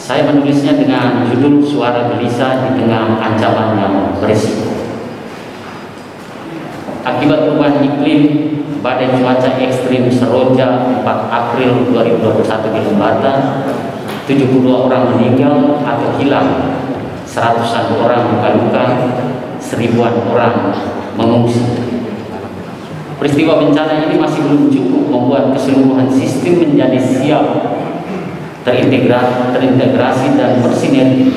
Saya menulisnya dengan judul Suara Gelisah di Tengah Ancaman yang Berisiko. Akibat perubahan iklim, badai cuaca ekstrim Seroja 4 April 2021 di Lembata, 72 orang meninggal atau hilang, 100-an orang luka-luka, 1000-an orang mengungsi. Peristiwa bencana ini masih belum cukup membuat keseluruhan sistem menjadi siap, terintegrasi dan bersinergi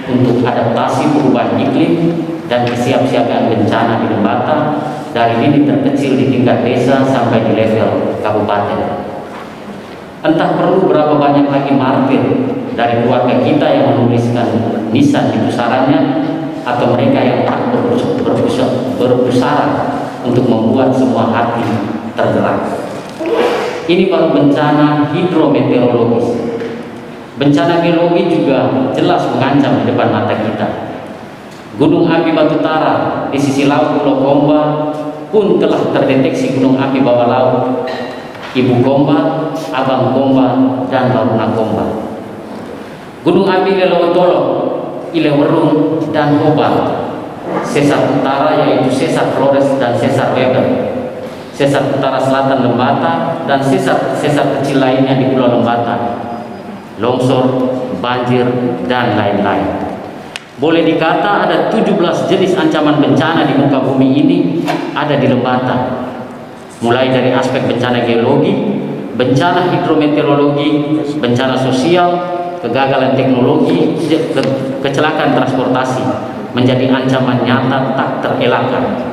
untuk adaptasi perubahan iklim dan kesiapsiagaan bencana di Lembata, dari lini terkecil di tingkat desa sampai di level kabupaten. Entah perlu berapa banyak lagi martir dari keluarga kita yang menuliskan nisan di pusarannya, atau mereka yang tak berbusara untuk membuat semua hati tergerak. Ini baru bencana hidrometeorologis. Bencana geologi juga jelas mengancam di depan mata kita. Gunung api Batu Tara di sisi laut Pulau Komba pun telah terdeteksi gunung api bawah laut Ibu Komba, Abang Komba, dan Baruna Komba. Gunung api Lelewotolo, Ilewerung, dan Hobart, sesar utara yaitu sesar Flores dan sesar Weber, sesar utara selatan Lembata, dan sesar kecil lainnya di Pulau Lembata, longsor, banjir, dan lain-lain. Boleh dikata ada 17 jenis ancaman bencana di muka bumi ini ada di Lembata. Mulai dari aspek bencana geologi, bencana hidrometeorologi, bencana sosial, kegagalan teknologi, kecelakaan transportasi menjadi ancaman nyata tak terelakkan.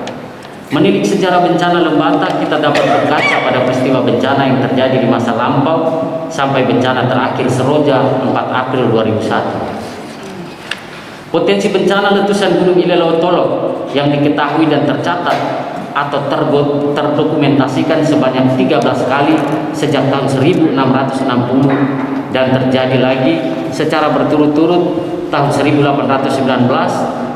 Menilik sejarah bencana Lembata, kita dapat berkaca pada peristiwa bencana yang terjadi di masa lampau sampai bencana terakhir Seroja 4 April 2001. Potensi bencana letusan Gunung Ilelewotolo yang diketahui dan tercatat atau terdokumentasikan sebanyak 13 kali sejak tahun 1660 dan terjadi lagi secara berturut-turut tahun 1819,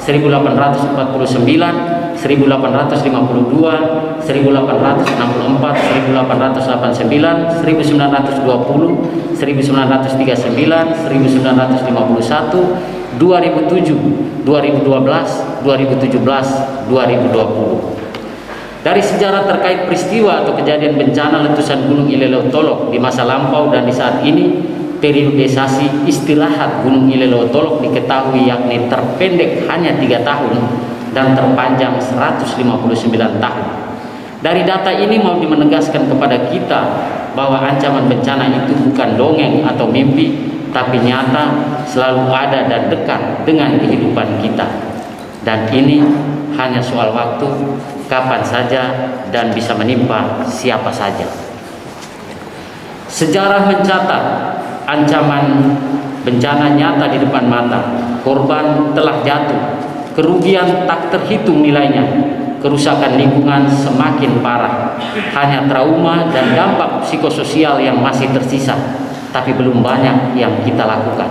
1849, 1852, 1864, 1889, 1920, 1939, 1951, 2007, 2012, 2017, 2020. Dari sejarah terkait peristiwa atau kejadian bencana letusan Gunung Ilelewotolo di masa lampau dan di saat ini, periodisasi istirahat Gunung Ilelewotolo diketahui yakni terpendek hanya 3 tahun dan terpanjang 159 tahun. Dari data ini mau menegaskan kepada kita bahwa ancaman bencana itu bukan dongeng atau mimpi, tapi nyata, selalu ada dan dekat dengan kehidupan kita. Dan ini hanya soal waktu, kapan saja dan bisa menimpa siapa saja. Sejarah mencatat ancaman bencana nyata di depan mata. Korban telah jatuh, kerugian tak terhitung nilainya, kerusakan lingkungan semakin parah, hanya trauma dan dampak psikososial yang masih tersisa, tapi belum banyak yang kita lakukan.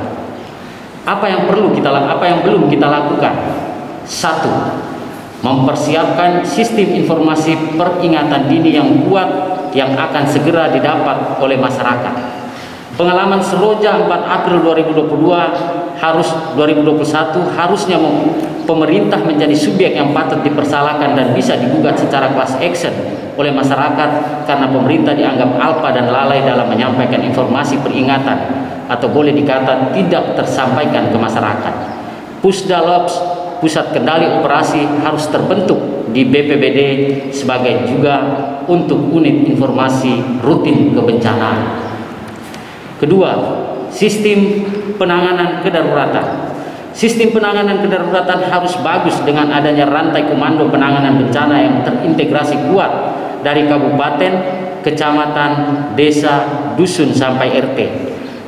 Apa yang belum kita lakukan? 1. Mempersiapkan sistem informasi peringatan dini yang kuat yang akan segera didapat oleh masyarakat. Pengalaman Seroja 4 April 2021 harusnya pemerintah menjadi subjek yang patut dipersalahkan dan bisa digugat secara class action oleh masyarakat karena pemerintah dianggap alpa dan lalai dalam menyampaikan informasi peringatan atau boleh dikata tidak tersampaikan ke masyarakat. Pusdalops, Pusat Kendali Operasi, harus terbentuk di BPBD sebagai juga untuk unit informasi rutin kebencanaan. Kedua, sistem penanganan kedaruratan. Sistem penanganan kedaruratan harus bagus dengan adanya rantai komando penanganan bencana yang terintegrasi kuat dari kabupaten, kecamatan, desa, dusun sampai RT.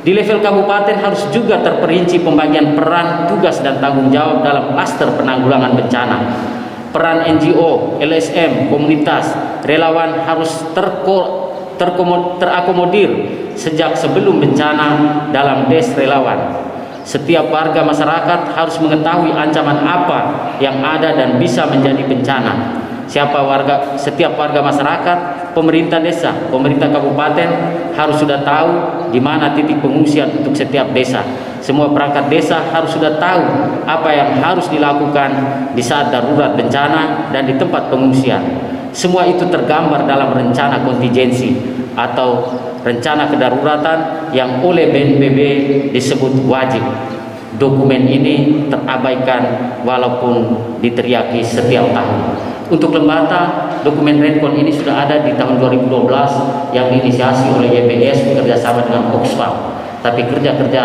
Di level kabupaten harus juga terperinci pembagian peran, tugas, dan tanggung jawab dalam klaster penanggulangan bencana. Peran NGO, LSM, komunitas, relawan harus terakomodir sejak sebelum bencana dalam des relawan. Setiap warga masyarakat harus mengetahui ancaman apa yang ada dan bisa menjadi bencana. Setiap warga masyarakat, pemerintah desa, pemerintah kabupaten harus sudah tahu di mana titik pengungsian untuk setiap desa. Semua perangkat desa harus sudah tahu apa yang harus dilakukan di saat darurat bencana dan di tempat pengungsian. Semua itu tergambar dalam rencana kontingensi atau rencana kedaruratan yang oleh BNPB disebut wajib. Dokumen ini terabaikan walaupun diteriaki setiap tahun. Untuk Lembata, dokumen Rencon ini sudah ada di tahun 2012 yang diinisiasi oleh YPS bekerjasama dengan Oxfam. Tapi kerja-kerja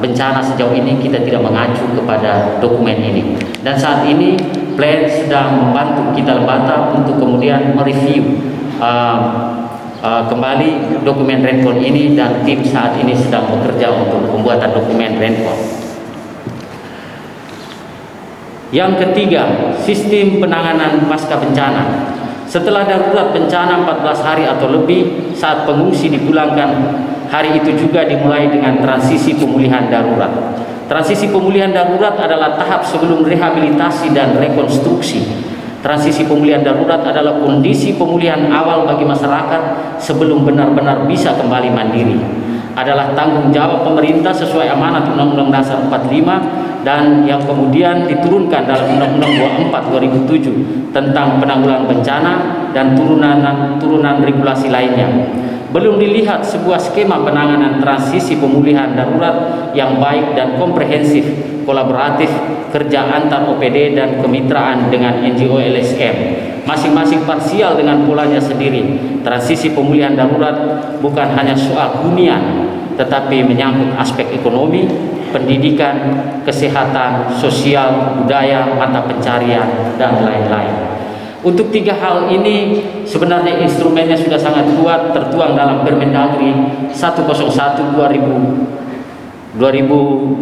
bencana sejauh ini kita tidak mengacu kepada dokumen ini. Dan saat ini Plan sedang membantu kita Lembata untuk kemudian mereview kembali dokumen Rencon ini, dan tim saat ini sedang bekerja untuk pembuatan dokumen Rencon. Yang ketiga, sistem penanganan pasca bencana. Setelah darurat bencana 14 hari atau lebih, saat pengungsi dipulangkan, hari itu juga dimulai dengan transisi pemulihan darurat. Transisi pemulihan darurat adalah tahap sebelum rehabilitasi dan rekonstruksi. Transisi pemulihan darurat adalah kondisi pemulihan awal bagi masyarakat sebelum benar-benar bisa kembali mandiri. Adalah tanggung jawab pemerintah sesuai amanat Undang-Undang Dasar 45 dan yang kemudian diturunkan dalam Undang-Undang 24 2007 tentang penanggulangan bencana dan turunan regulasi lainnya. Belum dilihat sebuah skema penanganan transisi pemulihan darurat yang baik dan komprehensif, kolaboratif, kerja antar OPD dan kemitraan dengan NGO LSM. Masing-masing parsial dengan polanya sendiri. Transisi pemulihan darurat bukan hanya soal hunian, tetapi menyangkut aspek ekonomi, pendidikan, kesehatan, sosial, budaya, mata pencarian, dan lain-lain. Untuk tiga hal ini sebenarnya instrumennya sudah sangat kuat, tertuang dalam Permendagri 101 2011 2018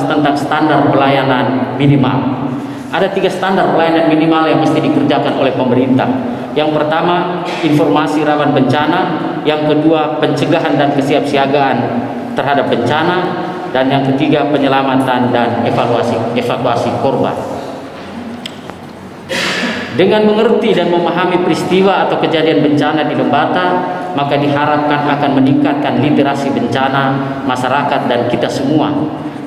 tentang standar pelayanan minimal. Ada 3 standar pelayanan minimal yang mesti dikerjakan oleh pemerintah. Yang pertama, informasi rawan bencana. Yang kedua, pencegahan dan kesiapsiagaan terhadap bencana. Dan yang ketiga, penyelamatan dan evakuasi korban. Dengan mengerti dan memahami peristiwa atau kejadian bencana di Lembata, maka diharapkan akan meningkatkan literasi bencana masyarakat dan kita semua.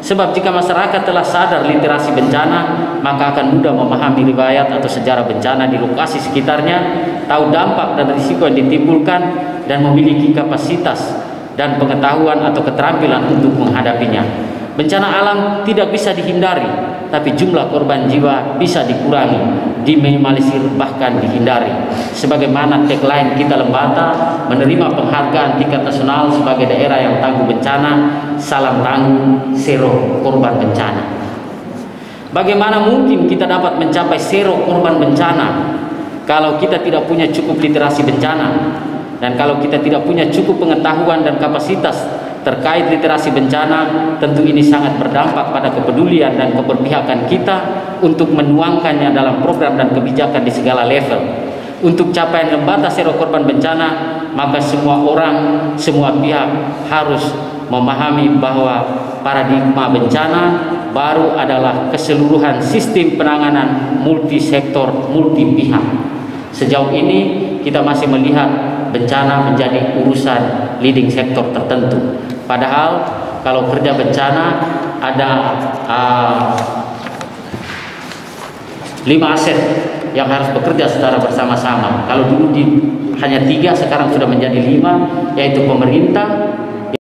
Sebab jika masyarakat telah sadar literasi bencana, maka akan mudah memahami riwayat atau sejarah bencana di lokasi sekitarnya, tahu dampak dan risiko yang ditimbulkan, dan memiliki kapasitas dan pengetahuan atau keterampilan untuk menghadapinya. Bencana alam tidak bisa dihindari, tapi jumlah korban jiwa bisa dikurangi, diminimalisir, bahkan dihindari. Sebagaimana tagline kita Lembata menerima penghargaan tingkat nasional sebagai daerah yang tangguh bencana, salam tangguh, zero korban bencana. Bagaimana mungkin kita dapat mencapai zero korban bencana kalau kita tidak punya cukup literasi bencana, dan kalau kita tidak punya cukup pengetahuan dan kapasitas terkait literasi bencana? Tentu ini sangat berdampak pada kepedulian dan keberpihakan kita untuk menuangkannya dalam program dan kebijakan di segala level. Untuk capaian Lembata zero korban bencana, maka semua orang, semua pihak harus memahami bahwa paradigma bencana baru adalah keseluruhan sistem penanganan multisektor, multi pihak. Sejauh ini kita masih melihat bencana menjadi urusan leading sektor tertentu. Padahal kalau kerja bencana ada 5 aset yang harus bekerja secara bersama-sama. Kalau dulu hanya 3, sekarang sudah menjadi 5, yaitu pemerintah,